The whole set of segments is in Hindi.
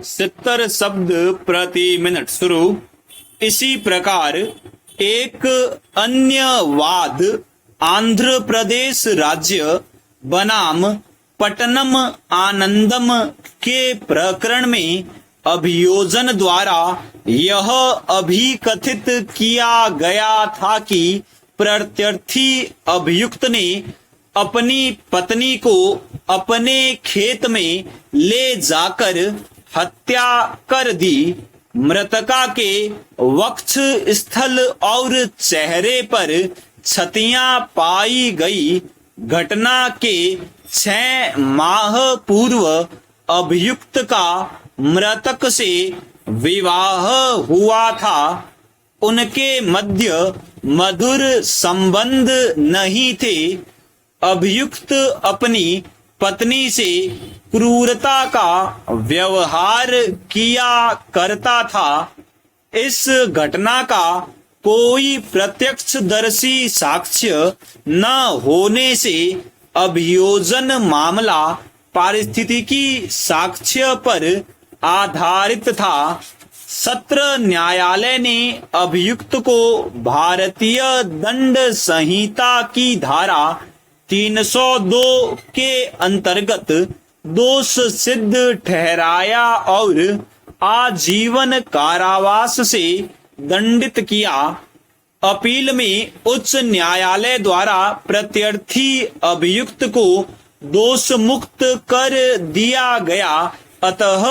70 शब्द प्रति मिनट शुरू। इसी प्रकार एक अन्य वाद आंध्र प्रदेश राज्य बनाम पट्टनम आनंदम के प्रकरण में अभियोजन द्वारा यह अभिकथित किया गया था कि प्रत्यर्थी अभियुक्त ने अपनी पत्नी को अपने खेत में ले जाकर हत्या कर दी। मृतका के वक्ष स्थल और चेहरे पर क्षतियां पाई गई। घटना के 6 माह पूर्व अभियुक्त का मृतक से विवाह हुआ था। उनके मध्य मधुर संबंध नहीं थे। अभियुक्त अपनी पत्नी से क्रूरता का व्यवहार किया करता था। इस घटना का कोई प्रत्यक्षदर्शी साक्ष्य न होने से अभियोजन मामला पारिस्थितिकी साक्ष्य पर आधारित था। सत्र न्यायालय ने अभियुक्त को भारतीय दंड संहिता की धारा 302 के अंतर्गत दोष सिद्ध ठहराया और आजीवन कारावास से दंडित किया। अपील में उच्च न्यायालय द्वारा प्रत्यर्थी अभियुक्त को दोष मुक्त कर दिया गया। अतः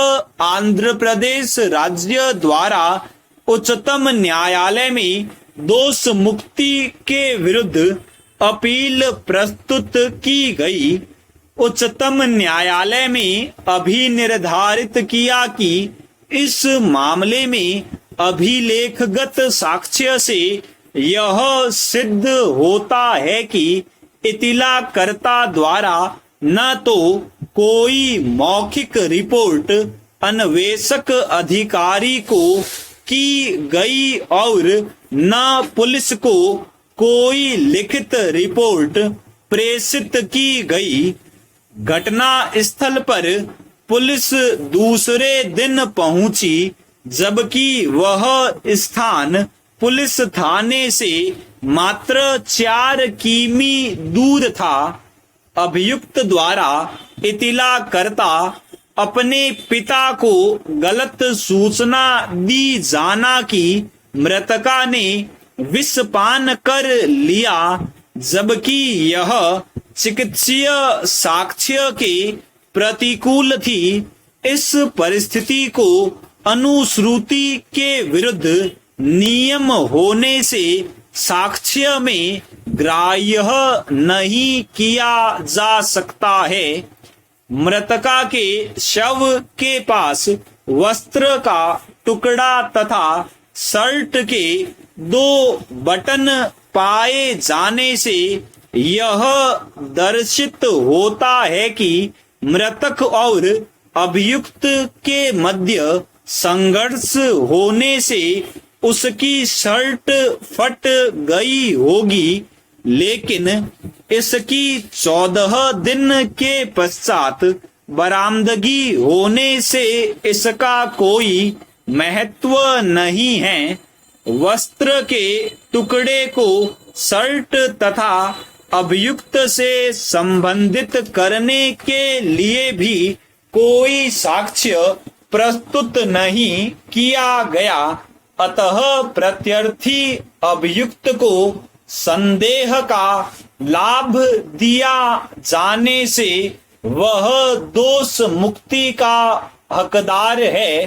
आंध्र प्रदेश राज्य द्वारा उच्चतम न्यायालय में दोष मुक्ति के विरुद्ध अपील प्रस्तुत की गई। उच्चतम न्यायालय में अभी निर्धारित किया कि इस मामले में अभिलेखगत साक्ष्य से यह सिद्ध होता है कि इतिलाकर्ता द्वारा न तो कोई मौखिक रिपोर्ट अन्वेषक अधिकारी को की गई और न पुलिस को कोई लिखित रिपोर्ट प्रेषित की गई। घटना स्थल पर पुलिस दूसरे दिन पहुंची, जबकि वह स्थान पुलिस थाने से मात्र 4 किमी दूर था। अभियुक्त द्वारा इतिलाकर्ता अपने पिता को गलत सूचना दी जाना कि मृतका ने विषपान कर लिया, जबकि यह चिकित्सीय साक्ष्य के प्रतिकूल थी। इस परिस्थिति को अनुश्रुति के विरुद्ध नियम होने से साक्ष्य में ग्राह्य नहीं किया जा सकता है। मृतका के शव के पास वस्त्र का टुकड़ा तथा शर्ट के 2 बटन पाए जाने से यह दर्शित होता है कि मृतक और अभियुक्त के मध्य संघर्ष होने से उसकी शर्ट फट गई होगी, लेकिन इसकी 14 दिन के पश्चात बरामदगी होने से इसका कोई महत्व नहीं है। वस्त्र के टुकड़े को शर्ट तथा अभियुक्त से संबंधित करने के लिए भी कोई साक्ष्य प्रस्तुत नहीं किया गया। अतः प्रत्यर्थी अभियुक्त को संदेह का लाभ दिया जाने से वह दोष मुक्ति का हकदार है।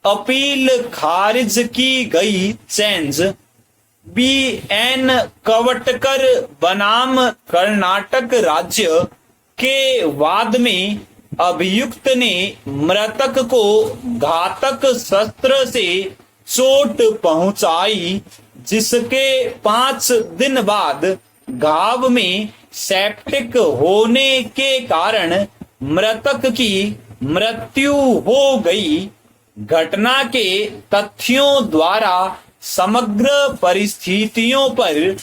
अपील खारिज की गई। चेंज BN कवटकर बनाम कर्नाटक राज्य के वाद में अभियुक्त ने मृतक को घातक शस्त्र से चोट पहुंचाई, जिसके 5 दिन बाद घाव में सेप्टिक होने के कारण मृतक की मृत्यु हो गई। घटना के तथ्यों द्वारा समग्र परिस्थितियों पर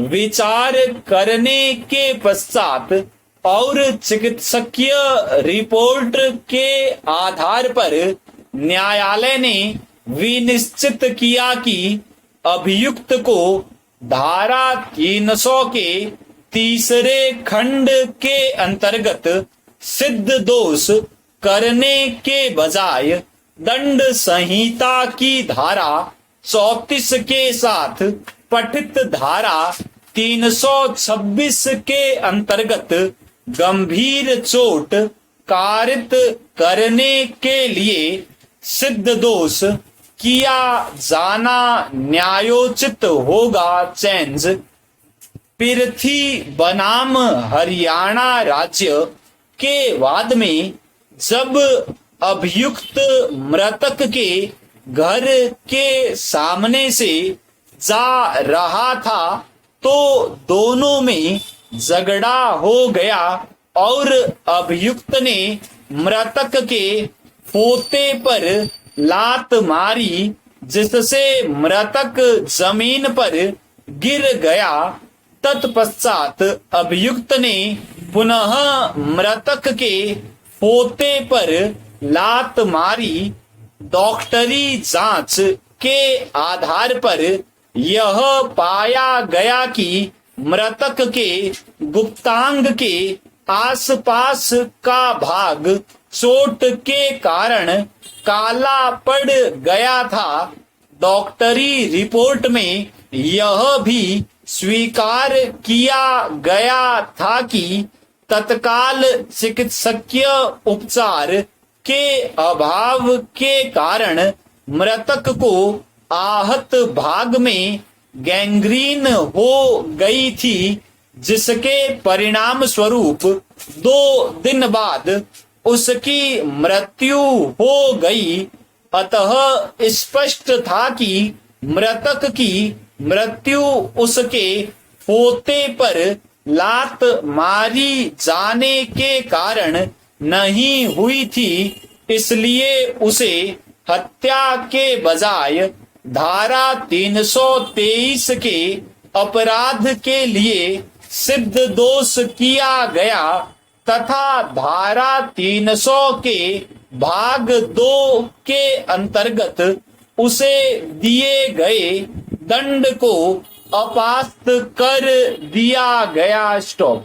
विचार करने के पश्चात और चिकित्सकीय रिपोर्ट के आधार पर न्यायालय ने विनिश्चित किया कि अभियुक्त को धारा 300 के तीसरे खंड के अंतर्गत सिद्ध दोष करने के बजाय दंड संहिता की धारा 34 के साथ पठित धारा 326 के अंतर्गत गंभीर चोट कारित करने के लिए सिद्ध दोष किया जाना न्यायोचित होगा। चेंज पृथ्वी बनाम हरियाणा राज्य के वाद में जब अभियुक्त मृतक के घर के सामने से जा रहा था तो दोनों में झगड़ा हो गया और अभियुक्त ने मृतक के पोते पर लात मारी, जिससे मृतक जमीन पर गिर गया। तत्पश्चात अभियुक्त ने पुनः मृतक के पोते पर लात मारी। डॉक्टरी जांच के आधार पर यह पाया गया कि मृतक के गुप्तांग के आसपास का भाग चोट के कारण काला पड़ गया था। डॉक्टरी रिपोर्ट में यह भी स्वीकार किया गया था कि तत्काल चिकित्सकीय उपचार के अभाव के कारण मृतक को आहत भाग में गैंग्रीन हो गई थी, जिसके परिणाम स्वरूप 2 दिन बाद उसकी मृत्यु हो गई। अतः स्पष्ट था कि मृतक की मृत्यु उसके पोते पर लात मारी जाने के कारण नहीं हुई थी, इसलिए उसे हत्या के बजाय धारा 323 के अपराध के लिए सिद्ध दोष किया गया तथा धारा 300 के भाग 2 के अंतर्गत उसे दिए गए दंड को अपास्त कर दिया गया। स्टॉप।